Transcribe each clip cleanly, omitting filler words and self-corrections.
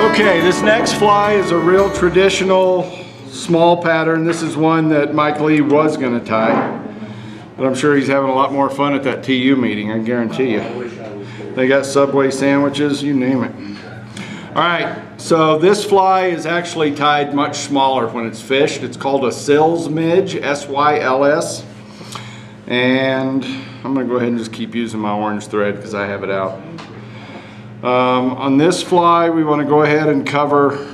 Okay, this next fly is a real traditional small pattern. This is one that Mike Lee was going to tie, but I'm sure he's having a lot more fun at that TU meeting, I guarantee you. They got Subway sandwiches, you name it. All right, so this fly is actually tied much smaller when it's fished. It's called a Syls Midge, S-Y-L-S. And I'm going to go ahead and just keep using my orange thread because I have it out. On this fly, we want to go ahead and cover,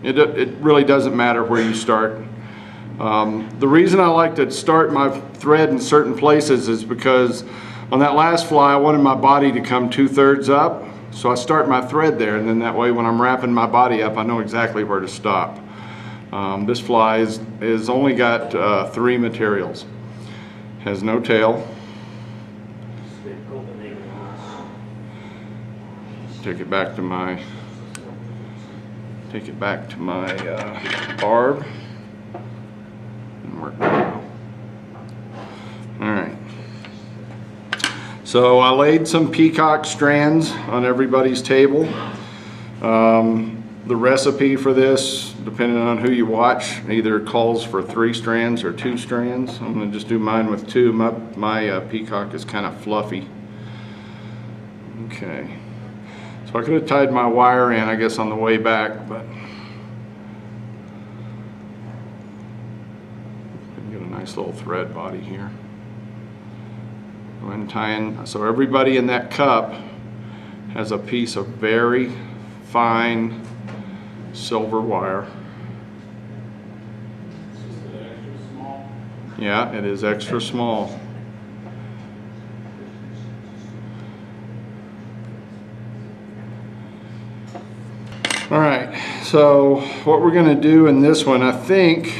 it really doesn't matter where you start. The reason I like to start my thread in certain places is because on that last fly, I wanted my body to come 2/3 up. So I start my thread there, and then that way when I'm wrapping my body up, I know exactly where to stop. This fly is only got 3 materials. Has no tail. Take it back to my barb and work that out. All right. So I laid some peacock strands on everybody's table. The recipe for this, depending on who you watch, either calls for 3 strands or 2 strands. I'm going to just do mine with 2. My peacock is kind of fluffy. Okay. So I could have tied my wire in, I guess, on the way back, but get a nice little thread body here. Go ahead and tie in. So everybody in that cup has a piece of very fine silver wire. Is it extra small? Yeah, it is extra small. All right, so what we're going to do in this one, I think,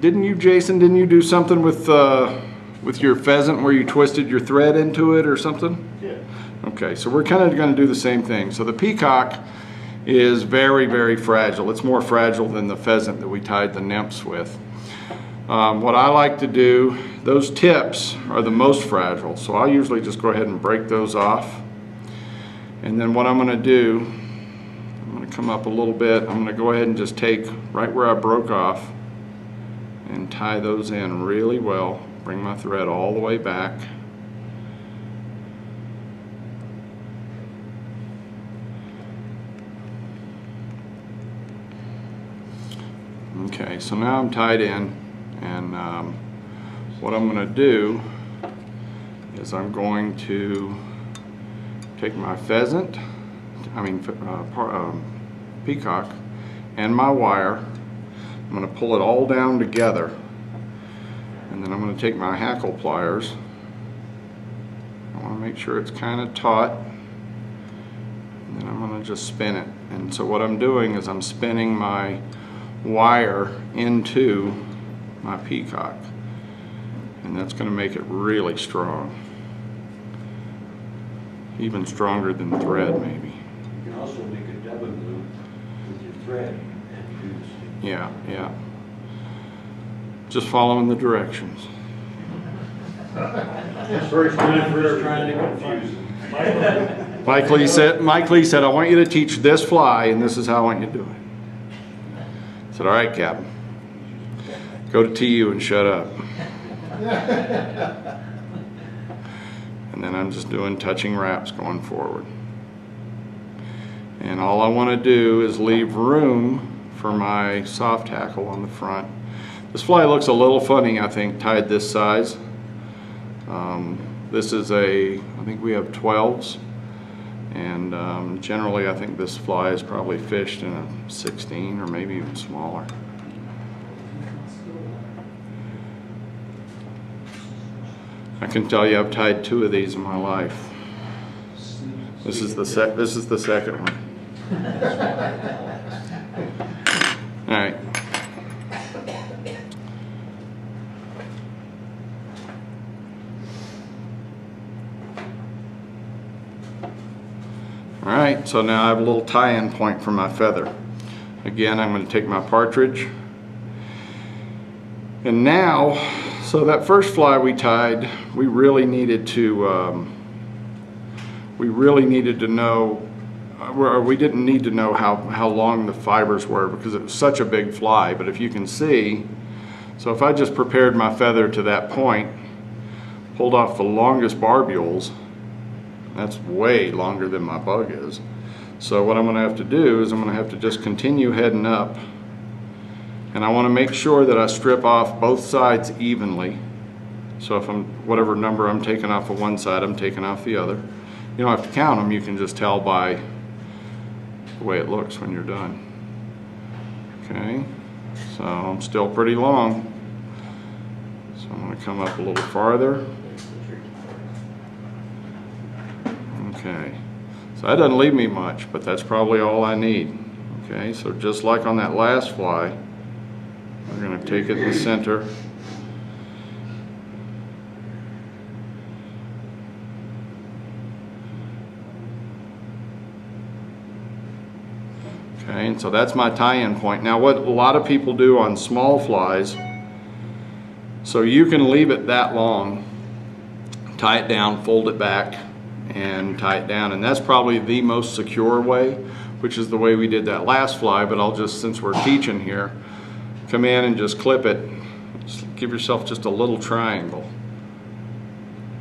didn't you, Jason, didn't you do something with your pheasant where you twisted your thread into it or something? Yeah. Okay, so we're kind of going to do the same thing. So the peacock is very, very fragile. It's more fragile than the pheasant that we tied the nymphs with. What I like to do, those tips are the most fragile, so I'll usually just go ahead and break those off. And then what I'm going to do, I'm going to come up a little bit. I'm going to go ahead and just take right where I broke off and tie those in really well. Bring my thread all the way back. Okay, so now I'm tied in, and what I'm going to do is I'm going to take my pheasant, peacock, and my wire. I'm going to pull it all down together, and then I'm going to take my hackle pliers. I want to make sure it's kind of taut, and then I'm going to just spin it. And so what I'm doing is I'm spinning my wire into my peacock, and that's going to make it really strong. Even stronger than thread, maybe. You can also make a dubbing loop with your thread and use. Yeah, yeah. Just following the directions. First time for trying to confuse them. Mike Lee said, I want you to teach this fly, and this is how I want you to do it. I said, all right, Captain. Go to TU and shut up. And then I'm just doing touching wraps going forward. And all I want to do is leave room for my soft hackle on the front. This fly looks a little funny, I think, tied this size. This is I think we have 12s. And generally I think this fly is probably fished in a 16 or maybe even smaller. I can tell you I've tied 2 of these in my life. This is the second one. All right. All right, so now I have a little tie-in point for my feather. Again, I'm going to take my partridge. And now, so that first fly we tied, we really needed to we really needed to know, or we didn't need to know how long the fibers were because it was such a big fly. But if you can see, so if I just prepared my feather to that point, pulled off the longest barbules, that's way longer than my bug is. So what I'm going to have to do is I'm going to have to just continue heading up, and I want to make sure that I strip off both sides evenly. So if whatever number I'm taking off of one side, I'm taking off the other. You don't have to count them, you can just tell by the way it looks when you're done. Okay, so I'm still pretty long. So I'm going to come up a little farther. Okay, so that doesn't leave me much, but that's probably all I need. Okay, so just like on that last fly, we're going to take it in the center. Okay, and so that's my tie-in point. Now what a lot of people do on small flies, so you can leave it that long, tie it down, fold it back, and tie it down, and that's probably the most secure way, which is the way we did that last fly. But I'll just, since we're teaching here, come in and just clip it. Just give yourself just a little triangle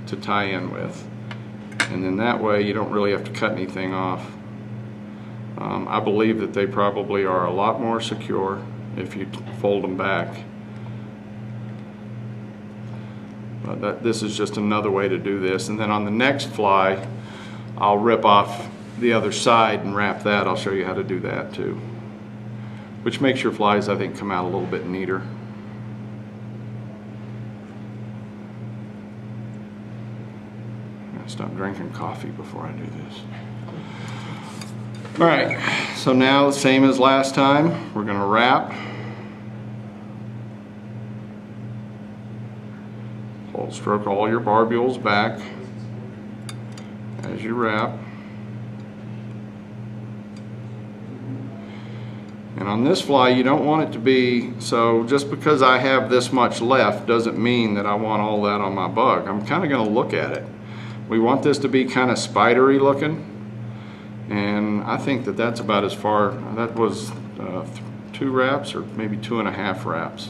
to tie in with, and then that way you don't really have to cut anything off. I believe that they probably are a lot more secure if you fold them back. But this is just another way to do this. And then on the next fly, I'll rip off the other side and wrap that. I'll show you how to do that too, which makes your flies, I think, come out a little bit neater. I'm gonna stop drinking coffee before I do this. All right, so now the same as last time, we're gonna wrap. Stroke all your barbules back as you wrap. And on this fly, you don't want it to be, so just because I have this much left doesn't mean that I want all that on my bug. I'm kind of going to look at it. We want this to be kind of spidery looking, and I think that that's about as far. That was 2 wraps or maybe 2.5 wraps.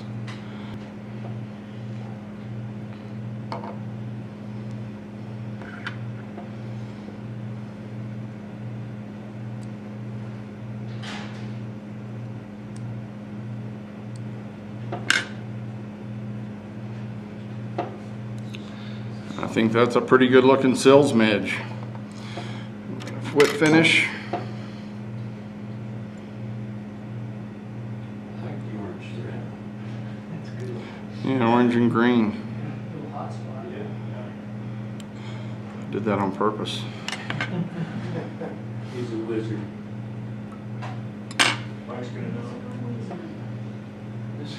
I think that's a pretty good looking Syls Midge. Foot finish. I like the orange thread. That's good. Yeah, orange and green. Little hot spot. Yeah. I did that on purpose. He's a wizard. Mike's gonna know. This is-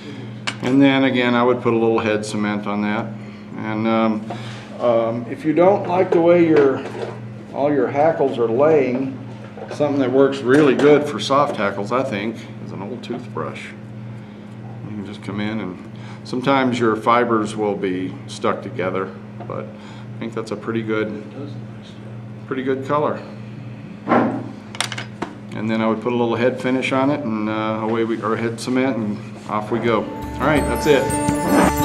And then again, I would put a little head cement on that. And if you don't like the way all your hackles are laying, something that works really good for soft hackles, I think, is an old toothbrush. You can just come in, and sometimes your fibers will be stuck together, but I think that's a pretty good color. And then I would put a little head finish on it, and or head cement, and off we go. All right, that's it.